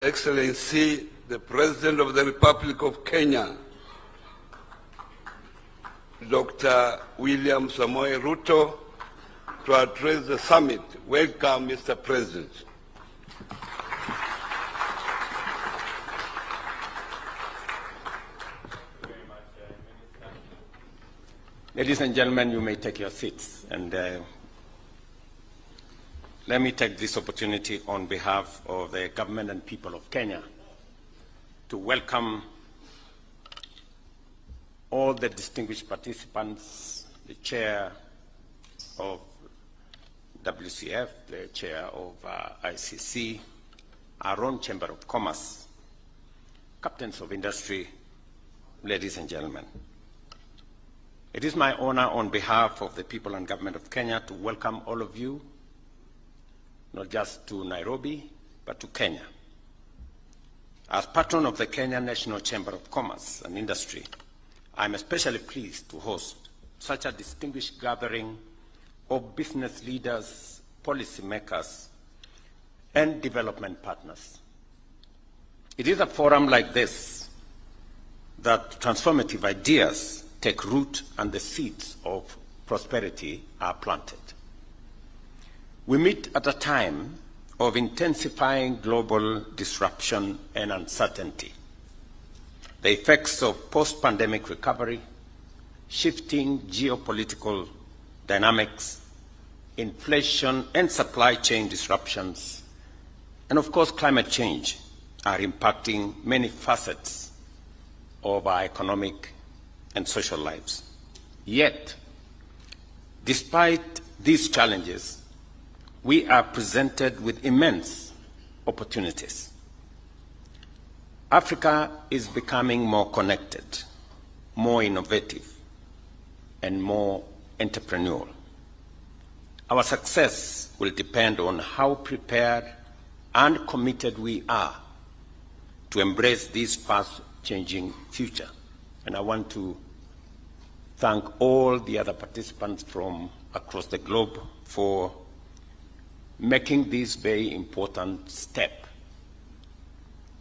Excellency, the President of the Republic of Kenya, Dr. William Samoei Ruto, to address the summit. Welcome, Mr. President. Ladies and gentlemen, you may take your seats. And let me take this opportunity on behalf of the government and people of Kenya to welcome all the distinguished participants, the chair of WCF, the chair of ICC, our own Chamber of Commerce, captains of industry, ladies and gentlemen. It is my honor on behalf of the people and government of Kenya to welcome all of you, not just to Nairobi, but to Kenya. As patron of the Kenya National Chamber of Commerce and Industry, I'm especially pleased to host such a distinguished gathering of business leaders, policymakers, and development partners. It is a forum like this that transformative ideas take root and the seeds of prosperity are planted. We meet at a time of intensifying global disruption and uncertainty. The effects of post-pandemic recovery, shifting geopolitical dynamics, inflation and supply chain disruptions, and of course climate change are impacting many facets of our economic and social lives. Yet, despite these challenges, we are presented with immense opportunities. Africa is becoming more connected, more innovative, and more entrepreneurial. Our success will depend on how prepared and committed we are to embrace this fast-changing future. And I want to thank all the other participants from across the globe for making this very important step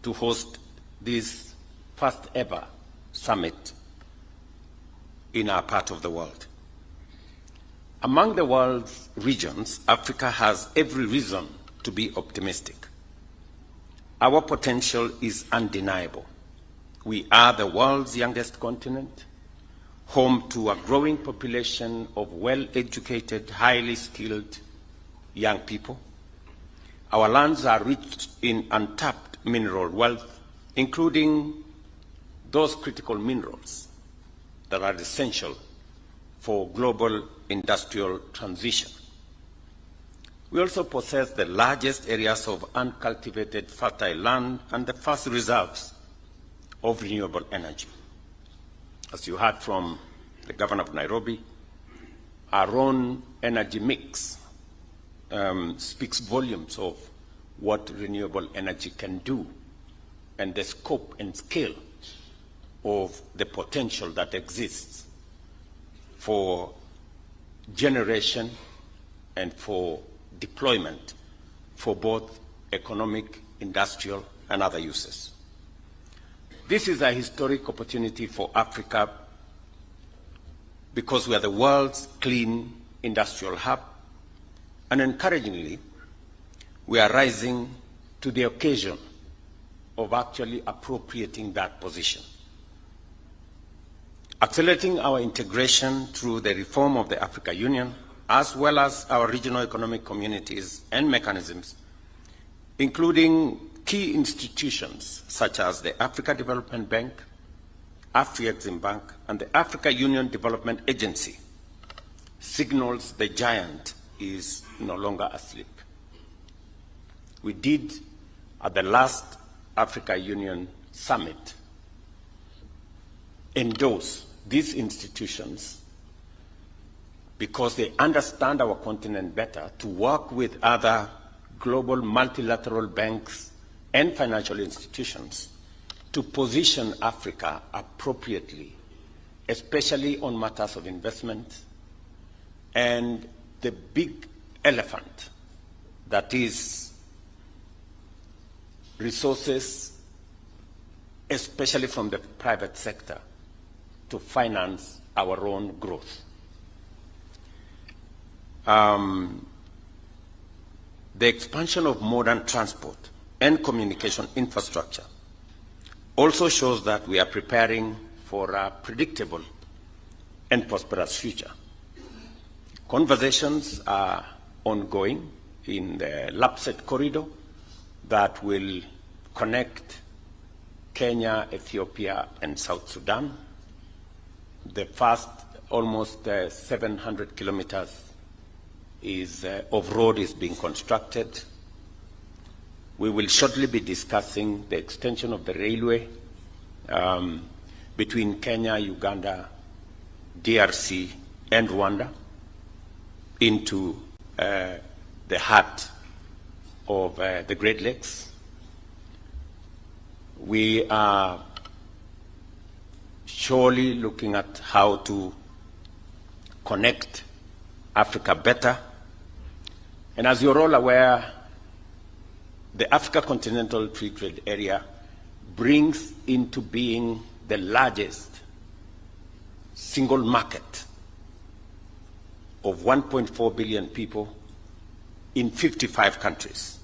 to host this first ever summit in our part of the world. Among the world's regions, Africa has every reason to be optimistic. Our potential is undeniable. We are the world's youngest continent, home to a growing population of well-educated, highly skilled young people. Our lands are rich in untapped mineral wealth, including those critical minerals that are essential for global industrial transition. We also possess the largest areas of uncultivated fertile land and the vast reserves of renewable energy. As you heard from the governor of Nairobi, our own energy mix speaks volumes of what renewable energy can do and the scope and scale of the potential that exists for generation and for deployment for both economic, industrial, and other uses. This is a historic opportunity for Africa because we are the world's clean industrial hub, and encouragingly, we are rising to the occasion of actually appropriating that position. Accelerating our integration through the reform of the Africa Union, as well as our regional economic communities and mechanisms, including key institutions such as the Africa Development Bank, Afrexim Bank, and the Africa Union Development Agency, signals the giant is no longer asleep. We did, at the last Africa Union Summit, endorse these institutions because they understand our continent better to work with other global multilateral banks and financial institutions to position Africa appropriately, especially on matters of investment and the big elephant that is resources, especially from the private sector, to finance our own growth. The expansion of modern transport and communication infrastructure also shows that we are preparing for a predictable and prosperous future. Conversations are ongoing in the LAPSET corridor that will connect Kenya, Ethiopia, and South Sudan. The first almost 700 kilometers of road is being constructed. We will shortly be discussing the extension of the railway between Kenya, Uganda, DRC, and Rwanda into the heart of the Great Lakes. We are surely looking at how to connect Africa better. And as you're all aware, the Africa Continental Free Trade Area brings into being the largest single market of 1.4 billion people in 55 countries,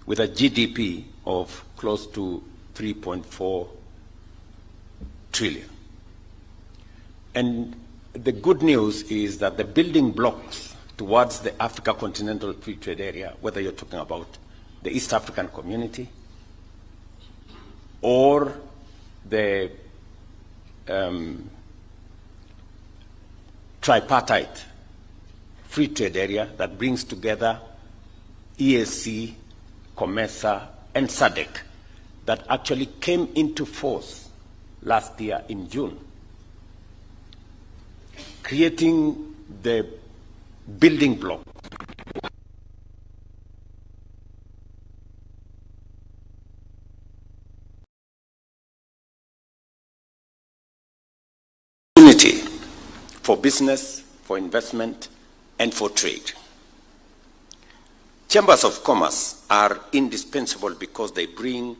with a GDP of close to 3.4 trillion. And the good news is that the building blocks towards the Africa Continental Free Trade Area, whether you're talking about the East African Community or the tripartite free trade area that brings together EAC, COMESA, and SADC, that actually came into force last year in June, creating the building block for business, for investment, and for trade. Chambers of commerce are indispensable because they bring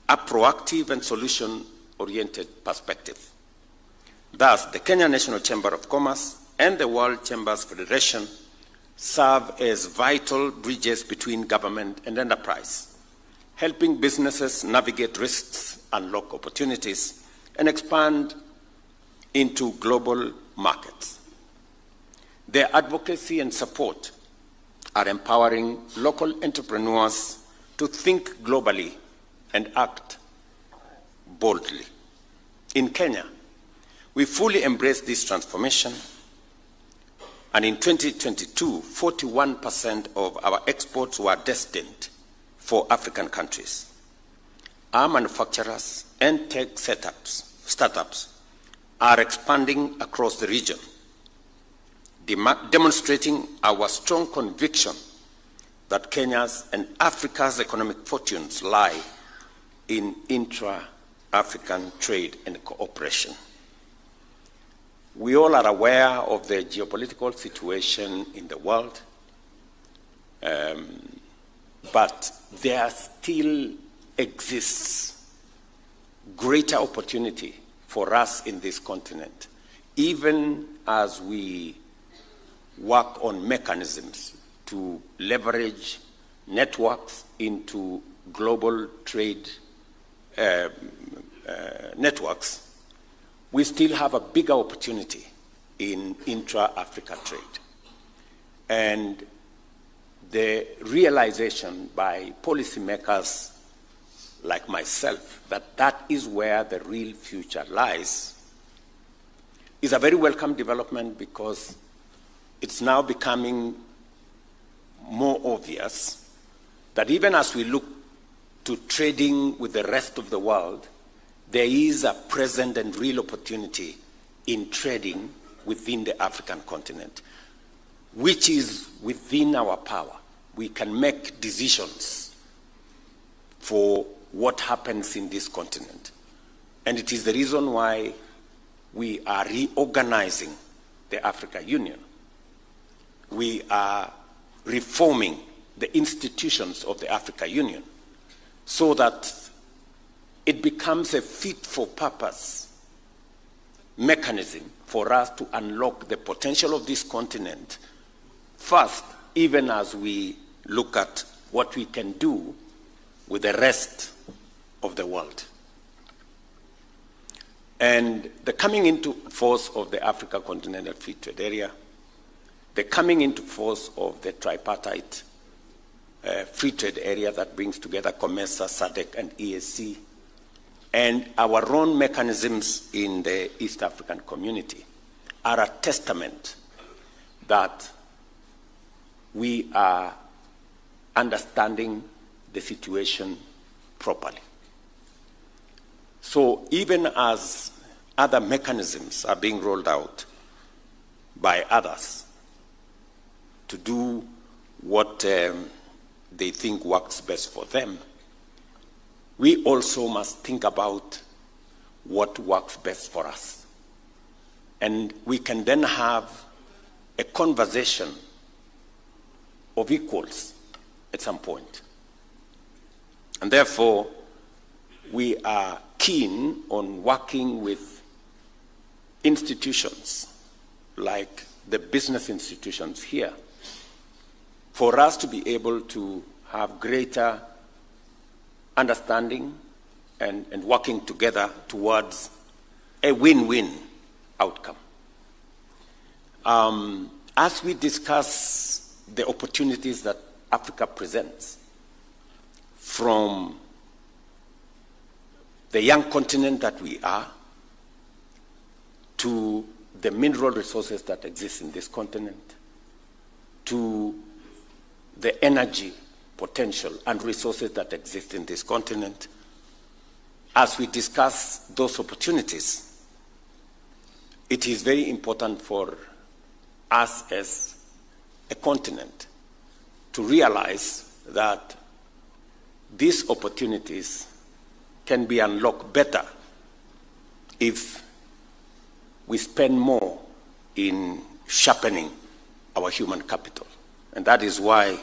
a proactive and solution-oriented perspective. Thus, the Kenya National Chamber of Commerce and the World Chambers Federation serve as vital bridges between government and enterprise, helping businesses navigate risks, unlock opportunities, and expand into global markets. Their advocacy and support are empowering local entrepreneurs to think globally and act boldly. In Kenya, we fully embrace this transformation, and in 2022, 41% of our exports were destined for African countries. Our manufacturers and tech startups are expanding across the region, demonstrating our strong conviction that Kenya's and Africa's economic fortunes lie in intra-African trade and cooperation. We all are aware of the geopolitical situation in the world, but there still exists greater opportunity for us in this continent, even as we work on mechanisms to leverage networks into global trade networks. We still have a bigger opportunity in intra-Africa trade. And the realization by policymakers like myself that that is where the real future lies is a very welcome development, because it's now becoming more obvious that even as we look to trading with the rest of the world, there is a present and real opportunity in trading within the African continent, which is within our power. We can make decisions for what happens in this continent. And it is the reason why we are reorganizing the Africa Union. We are reforming the institutions of the Africa Union. so that it becomes a fit-for-purpose mechanism for us to unlock the potential of this continent first, even as we look at what we can do with the rest of the world. And the coming into force of the Africa Continental Free Trade Area, the coming into force of the tripartite free trade area that brings together COMESA, SADC, and EAC, and our own mechanisms in the East African community are a testament that we are understanding the situation properly. So even as other mechanisms are being rolled out by others to do what they think works best for them, we also must think about what works best for us. And we can then have a conversation of equals at some point. And therefore, we are keen on working with institutions like the business institutions here for us to be able to have greater understanding and working together towards a win-win outcome. As we discuss the opportunities that Africa presents, from the young continent that we are, to the mineral resources that exist in this continent, to the energy potential and resources that exist in this continent, as we discuss those opportunities, it is very important for us as a continent to realize that these opportunities can be unlocked better if we spend more in sharpening our human capital. And that is why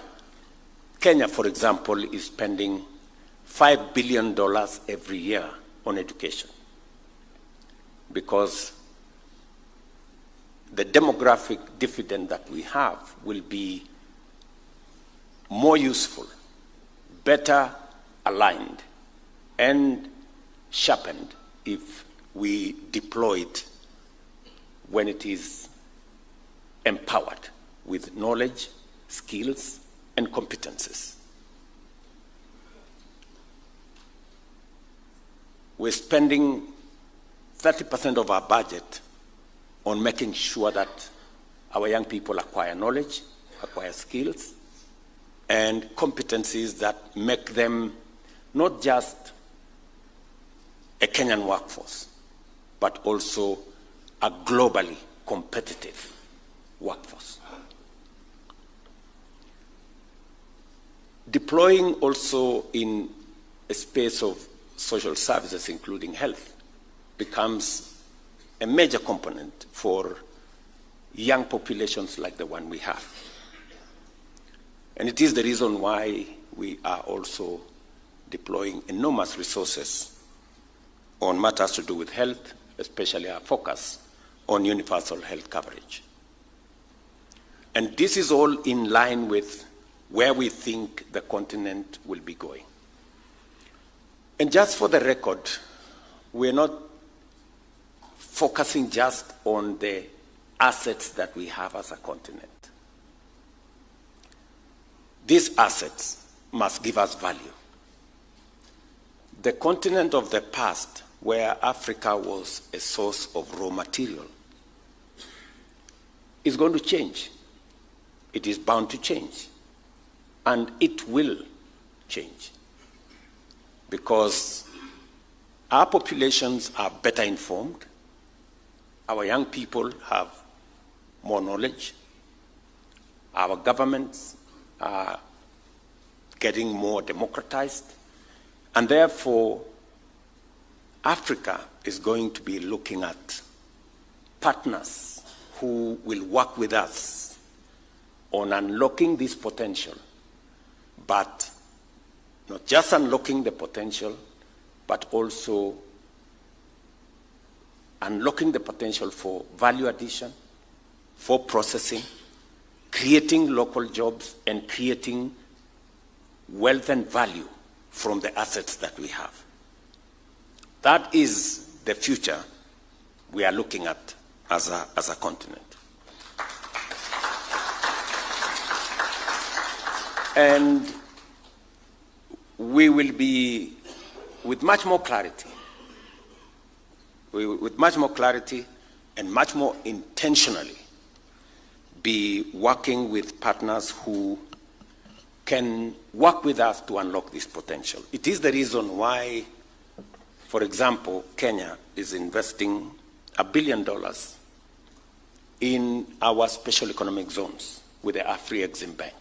Kenya, for example, is spending $5 billion every year on education, because the demographic dividend that we have will be more useful, better aligned, and sharpened if we deploy it when it is empowered with knowledge, skills, and competences. We're spending 30% of our budget on making sure that our young people acquire knowledge, acquire skills, and competencies that make them not just a Kenyan workforce, but also a globally competitive workforce. Deploying also in a space of social services, including health, becomes a major component for young populations like the one we have. And it is the reason why we are also deploying enormous resources on matters to do with health, especially our focus on universal health coverage. And this is all in line with where we think the continent will be going. And just for the record, we're not focusing just on the assets that we have as a continent. These assets must give us value. The continent of the past, where Africa was a source of raw material, is going to change. It is bound to change. And it will change, because our populations are better informed, our young people have more knowledge, our governments are getting more democratized, and therefore Africa is going to be looking at partners who will work with us on unlocking this potential, but not just unlocking the potential, but also unlocking the potential for value addition, for processing, creating local jobs, and creating wealth and value from the assets that we have. That is the future we are looking at as a continent. And we will be, with much more clarity, and much more intentionally, be working with partners who can work with us to unlock this potential. It is the reason why, for example, Kenya is investing $1 billion in our special economic zones with the Afri-Exim Bank.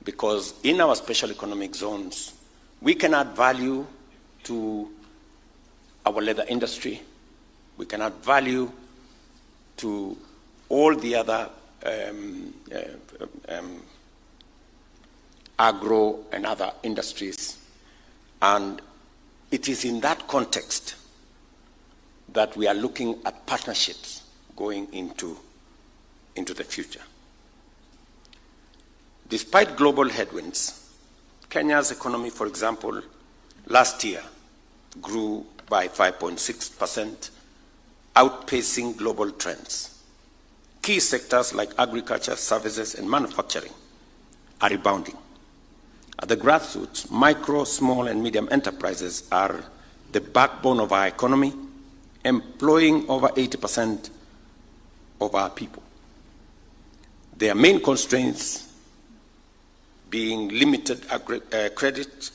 Because in our special economic zones, we can add value to our leather industry, we can add value to all the other agro and other industries. And it is in that context that we are looking at partnerships going into the future. Despite global headwinds, Kenya's economy, for example, last year grew by 5.6%, outpacing global trends. Key sectors like agriculture, services, and manufacturing are rebounding. At the grassroots, micro, small, and medium enterprises are the backbone of our economy, employing over 80% of our people. Their main constraints being limited credit,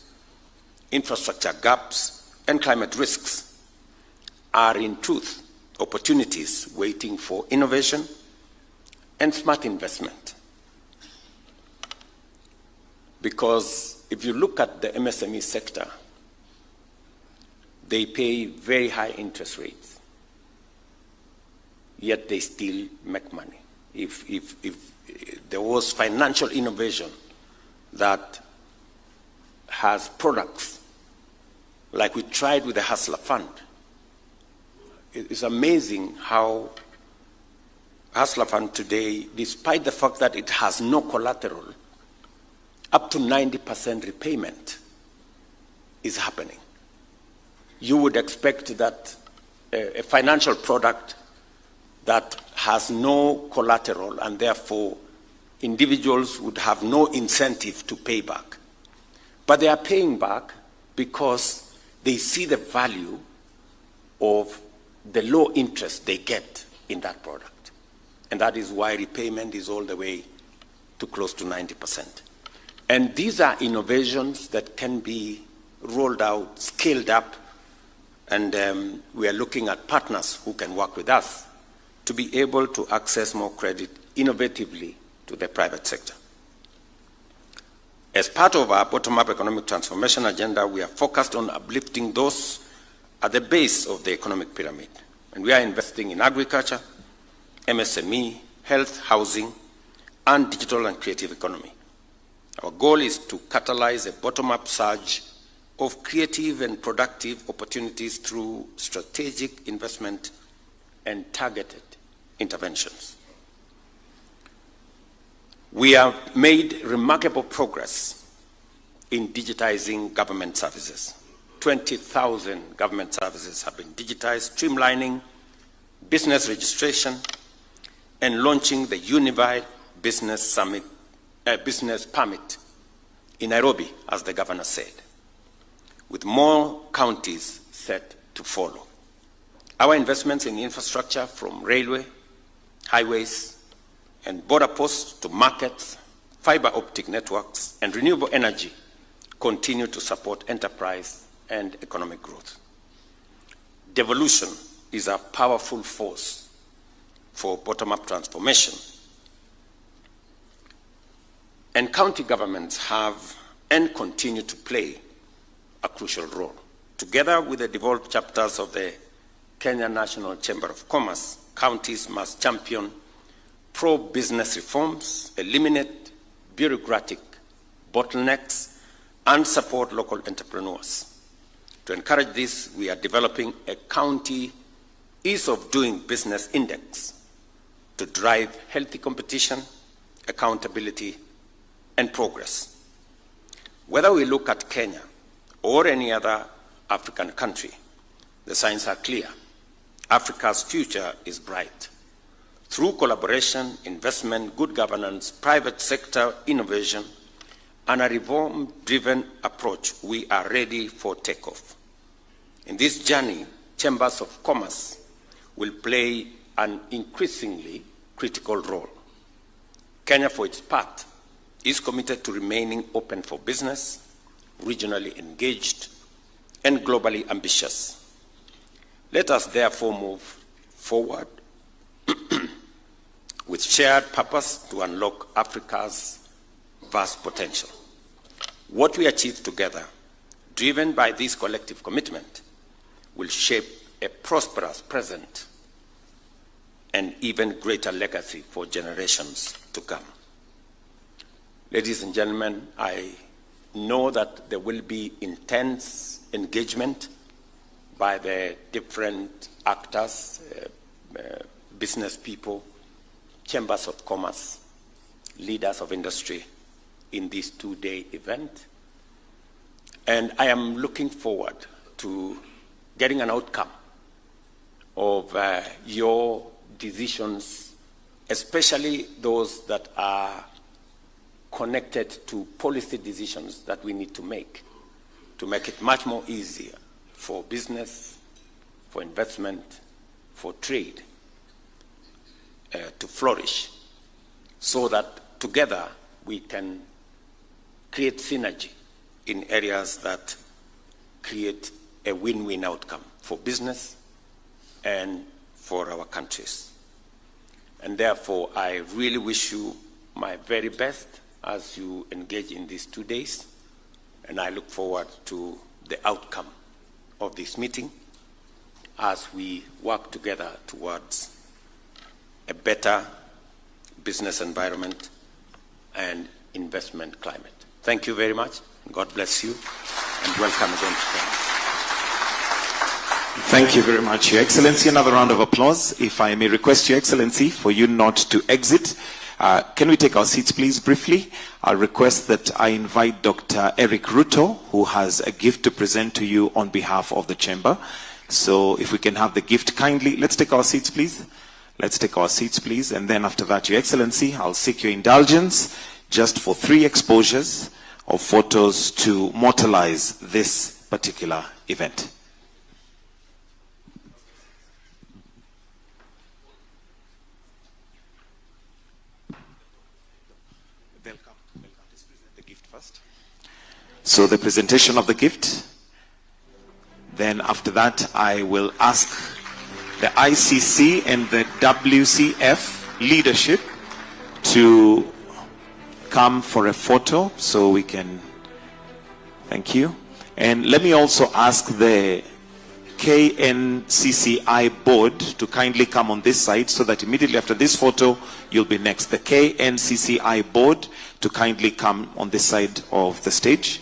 infrastructure gaps, and climate risks are in truth opportunities waiting for innovation and smart investment. Because if you look at the MSME sector, they pay very high interest rates, yet they still make money. If there was financial innovation that has products like we tried with the Hustler Fund, it's amazing how Hustler Fund today, despite the fact that it has no collateral, up to 90% repayment is happening. You would expect that a financial product that has no collateral and therefore individuals would have no incentive to pay back. But they are paying back because they see the value of the low interest they get in that product. And that is why repayment is all the way to close to 90%. And these are innovations that can be rolled out, scaled up, and we are looking at partners who can work with us to be able to access more credit innovatively to the private sector. As part of our bottom-up economic transformation agenda, we are focused on uplifting those at the base of the economic pyramid. And we are investing in agriculture, MSME, health, housing, and digital and creative economy. Our goal is to catalyze a bottom-up surge of creative and productive opportunities through strategic investment and targeted interventions. We have made remarkable progress in digitizing government services. 20,000 government services have been digitized, streamlining business registration and launching the Unified Business Permit in Nairobi, as the governor said, with more counties set to follow. Our investments in infrastructure, from railway, highways, and border posts to markets, fiber optic networks, and renewable energy, continue to support enterprise and economic growth. Devolution is a powerful force for bottom-up transformation. And county governments have and continue to play a crucial role. Together with the devolved chapters of the Kenya National Chamber of Commerce, counties must champion pro-business reforms, eliminate bureaucratic bottlenecks, and support local entrepreneurs. To encourage this, we are developing a county ease of doing business index to drive healthy competition, accountability, and progress. Whether we look at Kenya or any other African country, the signs are clear. Africa's future is bright. Through collaboration, investment, good governance, private sector innovation, and a reform-driven approach, we are ready for takeoff. In this journey, chambers of commerce will play an increasingly critical role. Kenya, for its part, is committed to remaining open for business, regionally engaged, and globally ambitious. Let us therefore move forward with shared purpose to unlock Africa's vast potential. What we achieve together, driven by this collective commitment, will shape a prosperous present and even greater legacy for generations to come. Ladies and gentlemen, I know that there will be intense engagement by the different actors, business people, chambers of commerce, leaders of industry in this two-day event. And I am looking forward to getting an outcome of your decisions, especially those that are connected to policy decisions that we need to make it much more easier for business, for investment, for trade to flourish, so that together we can create synergy in areas that create a win-win outcome for business and for our countries. And therefore, I really wish you my very best as you engage in these 2 days, and I look forward to the outcome of this meeting as we work together towards a better business environment and investment climate. Thank you very much. God bless you, and welcome again to Kenya. Thank you very much, Your Excellency. Another round of applause. If I may request, Your Excellency, for you not to exit. Can we take our seats, please, briefly? I'll request that I invite Dr. Eric Ruto, who has a gift to present to you on behalf of the Chamber. So if we can have the gift kindly. Let's take our seats, please. Let's take our seats, please. And then after that, Your Excellency, I'll seek your indulgence just for 3 exposures of photos to mortalize this particular event. So the presentation of the gift. Then after that, I will ask the ICC and the WCF leadership to come for a photo so we can, thank you. And let me also ask the KNCCI board to kindly come on this side so that immediately after this photo, you'll be next. The KNCCI board to kindly come on this side of the stage.